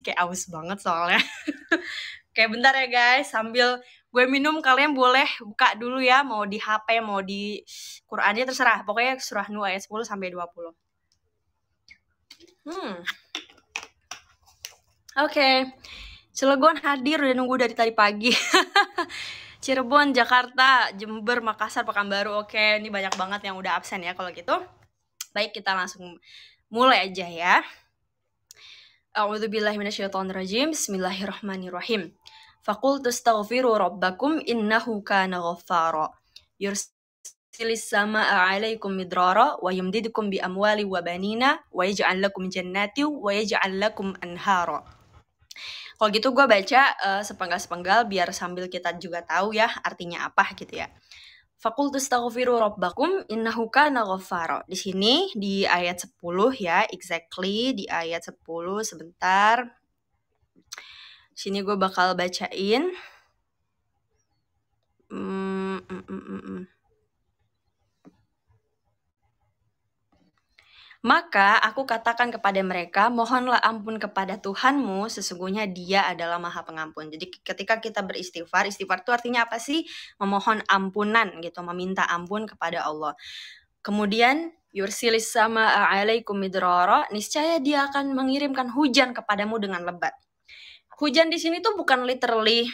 kayak aus banget soalnya. Kayak bentar ya guys, sambil gue minum kalian boleh buka dulu ya, mau di HP, mau di Qur'annya terserah. Pokoknya surah Nuh ayat 10 sampai 20. Oke. Cilegon hadir udah nunggu dari tadi pagi. Cirebon, Jakarta, Jember, Makassar, Pekanbaru. Oke, ini banyak banget yang udah absen ya kalau gitu. Baik, kita langsung mulai aja ya. A'udzubillahi minasyaitonirrajim. Bismillahirrahmanirrahim. Faqultu astaghfiru rabbakum innahu kana ghaffara. Yursilis samaa'a 'alaikum midrara wa yumdidukum bi amwali wa banina wa yaj'al lakum jannati wa yaj'al lakum anhara. Kalau gitu gue baca sepenggal-sepenggal biar sambil kita juga tahu ya artinya apa gitu ya. Faqultu astaghfiru rabbakum innahu kana ghaffara. Di sini di ayat 10 ya, exactly di ayat 10 sebentar. Sini gue bakal bacain. Maka aku katakan kepada mereka, mohonlah ampun kepada Tuhanmu, sesungguhnya Dia adalah Maha Pengampun. Jadi ketika kita beristighfar, istighfar itu artinya apa sih? Memohon ampunan gitu, meminta ampun kepada Allah. Kemudian yursilis samaa'a 'alaikum midrara, niscaya Dia akan mengirimkan hujan kepadamu dengan lebat. Hujan di sini tuh bukan literally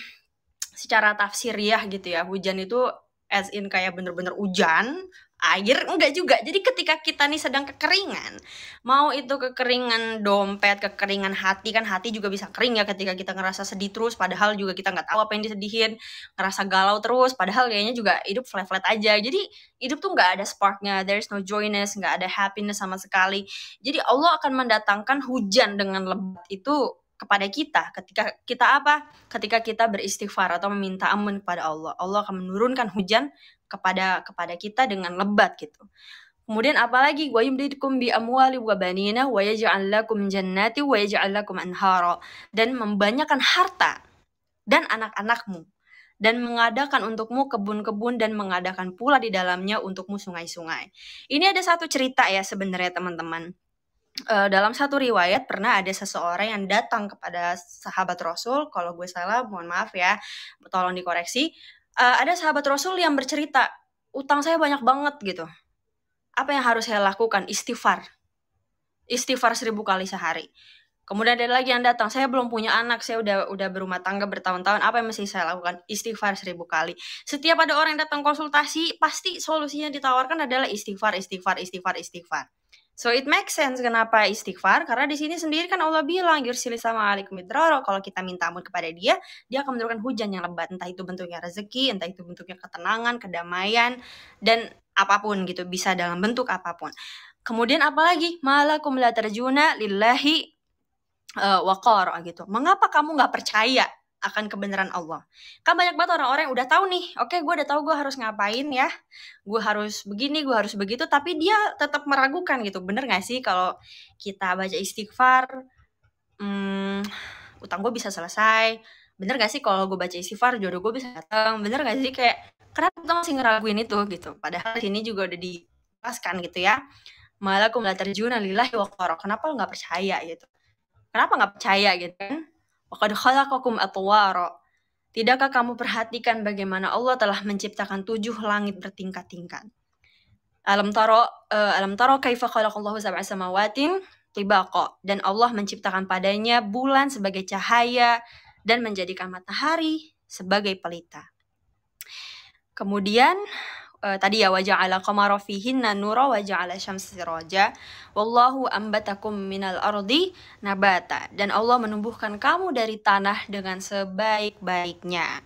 secara tafsiriah gitu ya. Hujan itu as in kayak bener-bener hujan, air, enggak juga. Jadi ketika kita nih sedang kekeringan, mau itu kekeringan dompet, kekeringan hati, kan hati juga bisa kering ya ketika kita ngerasa sedih terus, padahal juga kita nggak tahu apa yang disedihin, ngerasa galau terus, padahal kayaknya juga hidup flat-flat aja. Jadi hidup tuh nggak ada sparknya, there's no joyness, nggak ada happiness sama sekali. Jadi Allah akan mendatangkan hujan dengan lebat itu kepada kita ketika kita apa? Ketika kita beristighfar atau meminta ampun kepada Allah. Allah akan menurunkan hujan kepada kita dengan lebat gitu. Kemudian apalagi wa yumdidukum bi amwali wa banina wa yaj'al lakum jannati wa yaj'al lakum anhara, dan membanyakan harta dan anak-anakmu dan mengadakan untukmu kebun-kebun dan mengadakan pula di dalamnya untukmu sungai-sungai. Ini ada satu cerita ya sebenarnya teman-teman. Dalam satu riwayat pernah ada seseorang yang datang kepada sahabat Rasul, kalau gue salah mohon maaf ya, tolong dikoreksi. Ada sahabat Rasul yang bercerita, utang saya banyak banget gitu. Apa yang harus saya lakukan? Istighfar 1000 kali sehari. Kemudian ada lagi yang datang, saya belum punya anak, saya udah berumah tangga bertahun-tahun, apa yang mesti saya lakukan? Istighfar 1000 kali. Setiap ada orang yang datang konsultasi, pasti solusinya ditawarkan adalah istighfar. So it makes sense kenapa istighfar, karena di sini sendiri kan Allah bilang yursilis samaa'a 'alaikum midrara, kalau kita minta ampun kepada Dia akan menurunkan hujan yang lebat, entah itu bentuknya rezeki, entah itu bentuknya ketenangan, kedamaian, dan apapun gitu, bisa dalam bentuk apapun. Kemudian apalagi malakum la tarjuna lillahi waqara gitu. Mengapa kamu nggak percaya akan kebenaran Allah? Kan banyak banget orang-orang yang udah tahu nih, oke, gue udah tahu gue harus ngapain ya, gue harus begini, gue harus begitu, tapi dia tetap meragukan gitu. Bener gak sih kalau kita baca istighfar, utang gue bisa selesai? Bener gak sih kalau gue baca istighfar, jodoh gue bisa datang? Bener gak sih kayak, kenapa kita masih ngeraguin itu gitu? Padahal sini juga udah dijelaskan gitu ya. Malakum la tarjuna lillahi waqara. Kenapa lo gak percaya gitu? Kenapa gak percaya gitu kan? Waqad khalaqakum atwara. Tidakkah kamu perhatikan bagaimana Allah telah menciptakan 7 langit bertingkat-tingkat? Alam taro kaifa khalaqallahu sab'a samawatin tibaqa. Dan Allah menciptakan padanya bulan sebagai cahaya dan menjadikan matahari sebagai pelita. Kemudian tadi ya waja'ala qamara fihinna nura waja'ala syamsa siraja wallahu ambatakum minal ardi nabata, dan Allah menumbuhkan kamu dari tanah dengan sebaik-baiknya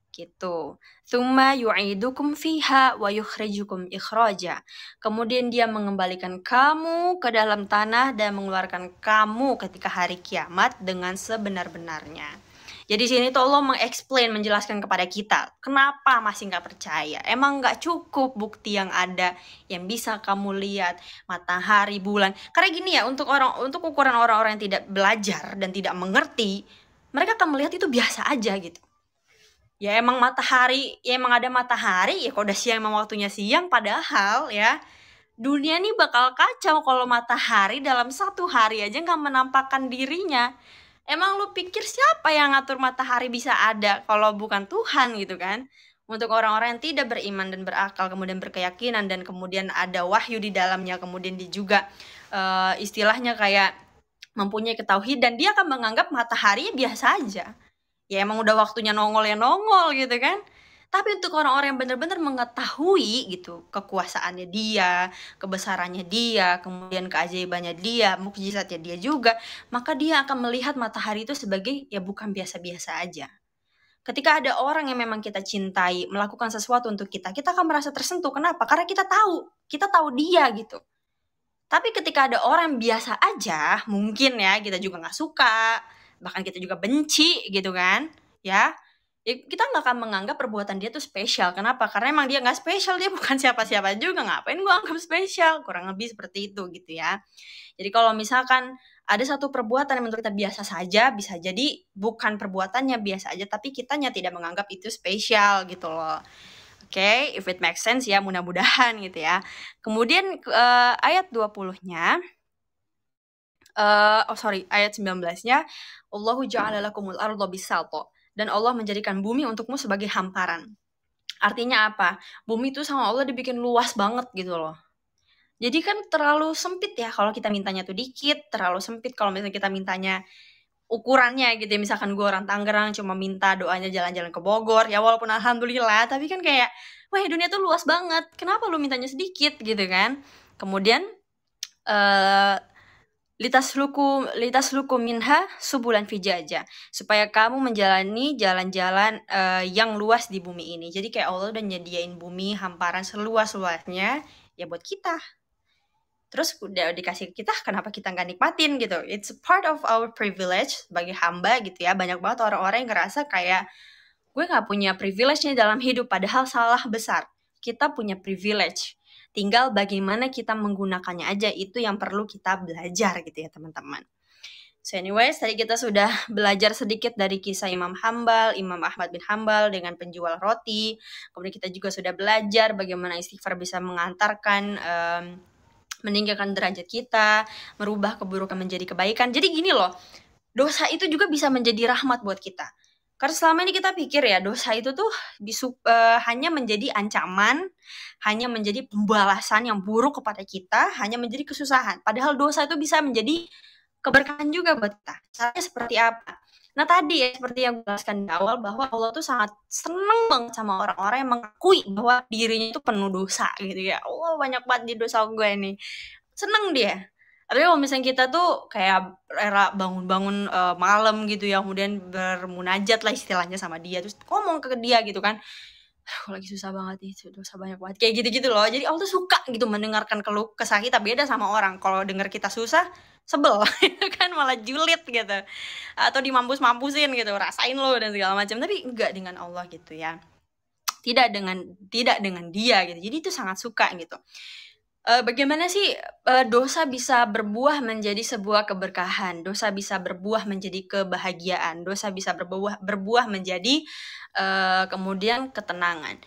gitu. Tsumma yu'idukum fiha wa yukhrijukum ikhraja. Kemudian Dia mengembalikan kamu ke dalam tanah dan mengeluarkan kamu ketika hari kiamat dengan sebenar-benarnya. Jadi sini tuh Allah mengeksplain, menjelaskan kepada kita, kenapa masih nggak percaya? Emang nggak cukup bukti yang ada, yang bisa kamu lihat, matahari, bulan. Karena gini ya, untuk ukuran orang-orang yang tidak belajar dan tidak mengerti, mereka akan melihat itu biasa aja gitu. Ya emang matahari, ya emang ada matahari, ya kalau udah siang emang waktunya siang, padahal ya dunia nih bakal kacau kalau matahari dalam satu hari aja nggak menampakkan dirinya. Emang lu pikir siapa yang ngatur matahari bisa ada kalau bukan Tuhan gitu kan? Untuk orang-orang yang tidak beriman dan berakal, kemudian berkeyakinan dan kemudian ada wahyu di dalamnya, kemudian dia juga istilahnya kayak mempunyai ketauhidan, dia akan menganggap matahari biasa aja. Ya emang udah waktunya nongol ya nongol gitu kan. Tapi untuk orang-orang yang benar-benar mengetahui gitu kekuasaannya dia, kebesarannya dia, kemudian keajaibannya dia, mukjizatnya dia juga, maka dia akan melihat matahari itu sebagai ya bukan biasa-biasa aja. Ketika ada orang yang memang kita cintai melakukan sesuatu untuk kita akan merasa tersentuh. Kenapa? Karena kita tahu dia gitu. Tapi ketika ada orang biasa aja, mungkin ya kita juga nggak suka, bahkan kita juga benci gitu kan, ya. Ya kita nggak akan menganggap perbuatan dia tuh spesial. Kenapa? Karena emang dia nggak spesial, dia bukan siapa-siapa juga. Ngapain gua anggap spesial? Kurang lebih seperti itu gitu ya. Jadi kalau misalkan ada satu perbuatan yang menurut kita biasa saja, bisa jadi bukan perbuatannya biasa aja, tapi kitanya tidak menganggap itu spesial gitu loh. Oke, if it makes sense ya, mudah-mudahan gitu ya. Kemudian ayat 20-nya ayat 19-nya, Allahu ja'ala lakumul arda bisalto, dan Allah menjadikan bumi untukmu sebagai hamparan. Artinya apa? Bumi itu sama Allah dibikin luas banget gitu loh. Jadi kan terlalu sempit ya kalau kita mintanya tuh dikit, terlalu sempit kalau misalnya kita mintanya ukurannya gitu ya. Misalkan gue orang Tangerang cuma minta doanya jalan-jalan ke Bogor, ya walaupun alhamdulillah, tapi kan kayak, wah dunia tuh luas banget, kenapa lu mintanya sedikit gitu kan. Kemudian litasluku minha subulan fijaja, supaya kamu menjalani jalan-jalan yang luas di bumi ini. Jadi kayak Allah udah nyediain bumi hamparan seluas-luasnya ya buat kita. Terus udah dikasih kita, kenapa kita nggak nikmatin gitu? It's part of our privilege sebagai hamba gitu ya. Banyak banget orang-orang yang ngerasa kayak gue nggak punya privilege nya dalam hidup, padahal salah besar. Kita punya privilege. Tinggal bagaimana kita menggunakannya aja, itu yang perlu kita belajar gitu ya teman-teman. So anyways, tadi kita sudah belajar sedikit dari kisah Imam Ahmad bin Hambal dengan penjual roti. Kemudian kita juga sudah belajar bagaimana istighfar bisa mengantarkan meninggalkan derajat kita, merubah keburukan menjadi kebaikan. Jadi gini loh, dosa itu juga bisa menjadi rahmat buat kita. Karena selama ini kita pikir ya dosa itu tuh hanya menjadi ancaman, hanya menjadi pembalasan yang buruk kepada kita, hanya menjadi kesusahan. Padahal dosa itu bisa menjadi keberkahan juga buat kita. Caranya seperti apa? Nah tadi ya seperti yang gue jelaskan di awal, bahwa Allah tuh sangat seneng banget sama orang-orang yang mengakui bahwa dirinya itu penuh dosa gitu ya. Allah banyak banget di dosa gue nih. Seneng dia. Tapi kalau misalnya kita tuh kayak era bangun-bangun malam gitu ya, kemudian bermunajat lah istilahnya sama dia, terus ngomong ke dia gitu kan, aku lagi susah banget nih, dosa banyak banget, kayak gitu-gitu loh. Jadi Allah tuh suka gitu mendengarkan keluh kesah kita. Beda sama orang, kalau denger kita susah, sebel itu kan malah julid gitu, atau dimampus-mampusin gitu, rasain lo dan segala macam. Tapi enggak dengan Allah gitu ya, tidak dengan dia gitu. Jadi itu sangat suka gitu. Bagaimana sih dosa bisa berbuah menjadi sebuah keberkahan, dosa bisa berbuah menjadi kebahagiaan, dosa bisa berbuah menjadi kemudian ketenangan.